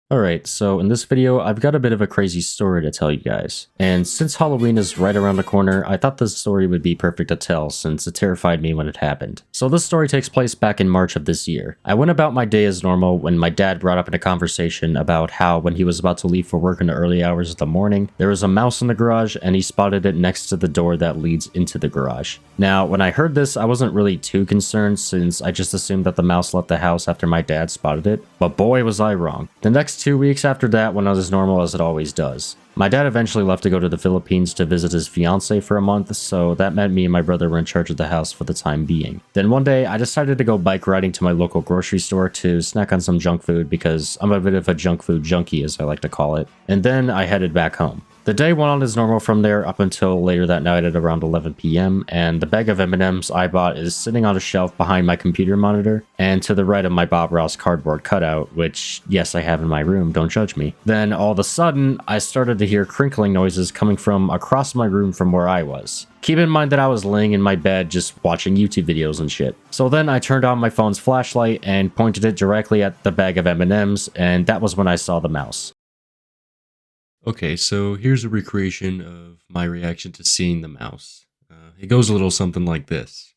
Alright, so in this video, I've got a bit of a crazy story to tell you guys. And since Halloween is right around the corner, I thought this story would be perfect to tell since it terrified me when it happened. So this story takes place back in March of this year. I went about my day as normal when my dad brought up in a conversation about how when he was about to leave for work in the early hours of the morning, there was a mouse in the garage and he spotted it next to the door that leads into the garage. Now, when I heard this, I wasn't really too concerned since I just assumed that the mouse left the house after my dad spotted it, but boy was I wrong. The next 2 weeks after that went as normal as it always does. My dad eventually left to go to the Philippines to visit his fiancée for a month, so that meant me and my brother were in charge of the house for the time being. Then one day, I decided to go bike riding to my local grocery store to snack on some junk food because I'm a bit of a junk food junkie, as I like to call it, and then I headed back home. The day went on as normal from there up until later that night at around 11 p.m. and the bag of M&Ms I bought is sitting on a shelf behind my computer monitor and to the right of my Bob Ross cardboard cutout, which yes, I have in my room, don't judge me. Then all of a sudden, I started to hear crinkling noises coming from across my room from where I was. Keep in mind that I was laying in my bed just watching YouTube videos and shit. So then I turned on my phone's flashlight and pointed it directly at the bag of M&Ms, and that was when I saw the mouse. Okay, so here's a recreation of my reaction to seeing the mouse. It goes a little something like this.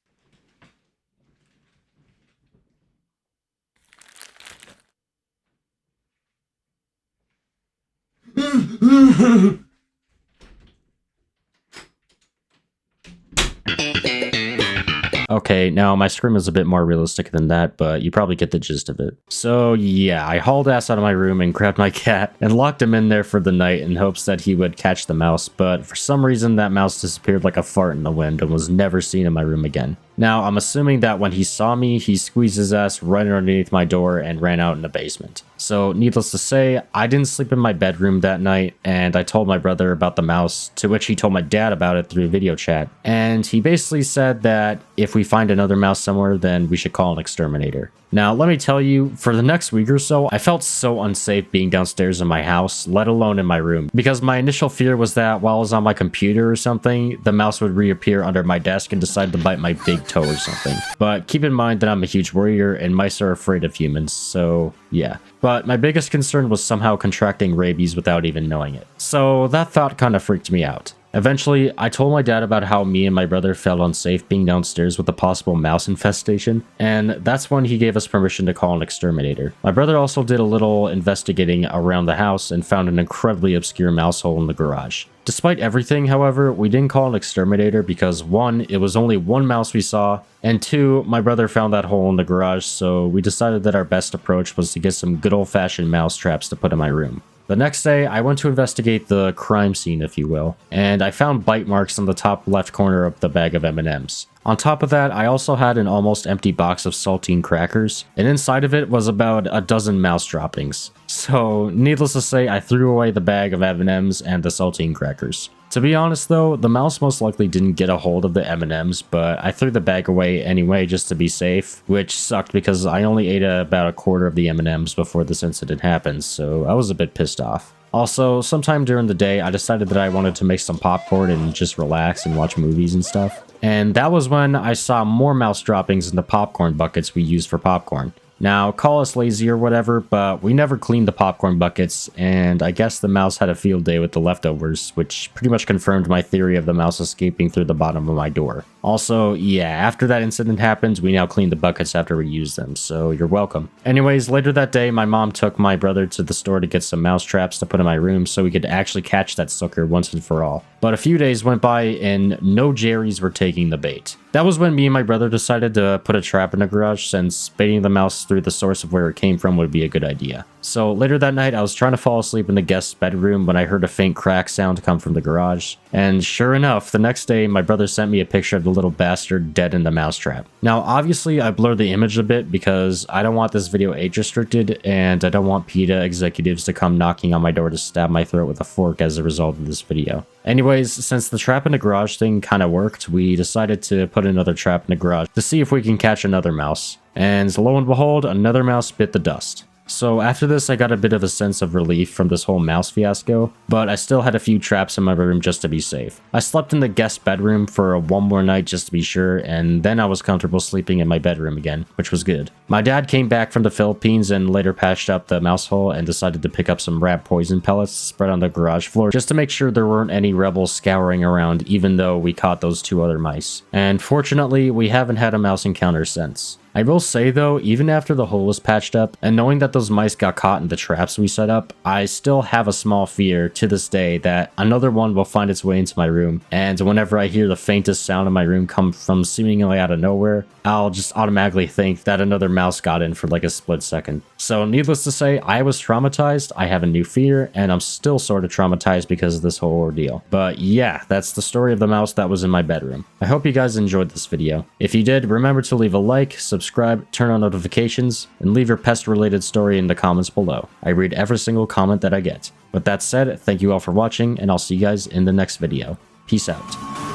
Okay, now my scream is a bit more realistic than that, but you probably get the gist of it. So yeah, I hauled ass out of my room and grabbed my cat and locked him in there for the night in hopes that he would catch the mouse, but for some reason that mouse disappeared like a fart in the wind and was never seen in my room again. Now, I'm assuming that when he saw me, he squeezed his ass right underneath my door and ran out in the basement. So, needless to say, I didn't sleep in my bedroom that night, and I told my brother about the mouse, to which he told my dad about it through video chat. And he basically said that if we find another mouse somewhere, then we should call an exterminator. Now, let me tell you, for the next week or so, I felt so unsafe being downstairs in my house, let alone in my room, because my initial fear was that while I was on my computer or something, the mouse would reappear under my desk and decide to bite my big toe or something. But keep in mind that I'm a huge worrier and mice are afraid of humans, so yeah. But my biggest concern was somehow contracting rabies without even knowing it. So that thought kind of freaked me out. Eventually, I told my dad about how me and my brother felt unsafe being downstairs with a possible mouse infestation, and that's when he gave us permission to call an exterminator. My brother also did a little investigating around the house and found an incredibly obscure mouse hole in the garage. Despite everything, however, we didn't call an exterminator because 1, it was only one mouse we saw, and 2, my brother found that hole in the garage, so we decided that our best approach was to get some good old-fashioned mouse traps to put in my room. The next day, I went to investigate the crime scene, if you will, and I found bite marks on the top left corner of the bag of M&Ms. On top of that, I also had an almost empty box of saltine crackers, and inside of it was about a dozen mouse droppings. So, needless to say, I threw away the bag of M&Ms and the saltine crackers. To be honest though, the mouse most likely didn't get a hold of the M&Ms, but I threw the bag away anyway just to be safe, which sucked because I only ate about a quarter of the M&Ms before this incident happened, so I was a bit pissed off. Also, sometime during the day, I decided that I wanted to make some popcorn and just relax and watch movies and stuff. And that was when I saw more mouse droppings in the popcorn buckets we used for popcorn. Now, call us lazy or whatever, but we never cleaned the popcorn buckets, and I guess the mouse had a field day with the leftovers, which pretty much confirmed my theory of the mouse escaping through the bottom of my door. Also, yeah, after that incident happened, we now clean the buckets after we use them, so you're welcome. Anyways, later that day, my mom took my brother to the store to get some mouse traps to put in my room so we could actually catch that sucker once and for all. But a few days went by and no Jerrys were taking the bait. That was when me and my brother decided to put a trap in the garage since baiting the mouse through the source of where it came from would be a good idea. So later that night, I was trying to fall asleep in the guest's bedroom when I heard a faint crack sound come from the garage. And sure enough, the next day, my brother sent me a picture of the little bastard dead in the mousetrap. Now, obviously, I blurred the image a bit because I don't want this video age restricted, and I don't want PETA executives to come knocking on my door to stab my throat with a fork as a result of this video. Anyways, since the trap in the garage thing kinda worked, we decided to put another trap in the garage to see if we can catch another mouse. And lo and behold, another mouse bit the dust. So after this, I got a bit of a sense of relief from this whole mouse fiasco, but I still had a few traps in my room just to be safe. I slept in the guest bedroom for one more night just to be sure, and then I was comfortable sleeping in my bedroom again, which was good. My dad came back from the Philippines and later patched up the mouse hole and decided to pick up some rat poison pellets spread on the garage floor just to make sure there weren't any rebels scouring around, even though we caught those 2 other mice. And fortunately, we haven't had a mouse encounter since. I will say though, even after the hole was patched up, and knowing that those mice got caught in the traps we set up, I still have a small fear to this day that another one will find its way into my room, and whenever I hear the faintest sound in my room come from seemingly out of nowhere, I'll just automatically think that another mouse got in for like a split second. So needless to say, I was traumatized, I have a new fear, and I'm still sort of traumatized because of this whole ordeal. But yeah, that's the story of the mouse that was in my bedroom. I hope you guys enjoyed this video. If you did, remember to leave a like, subscribe, turn on notifications, and leave your pest-related story in the comments below. I read every single comment that I get. With that said, thank you all for watching, and I'll see you guys in the next video. Peace out.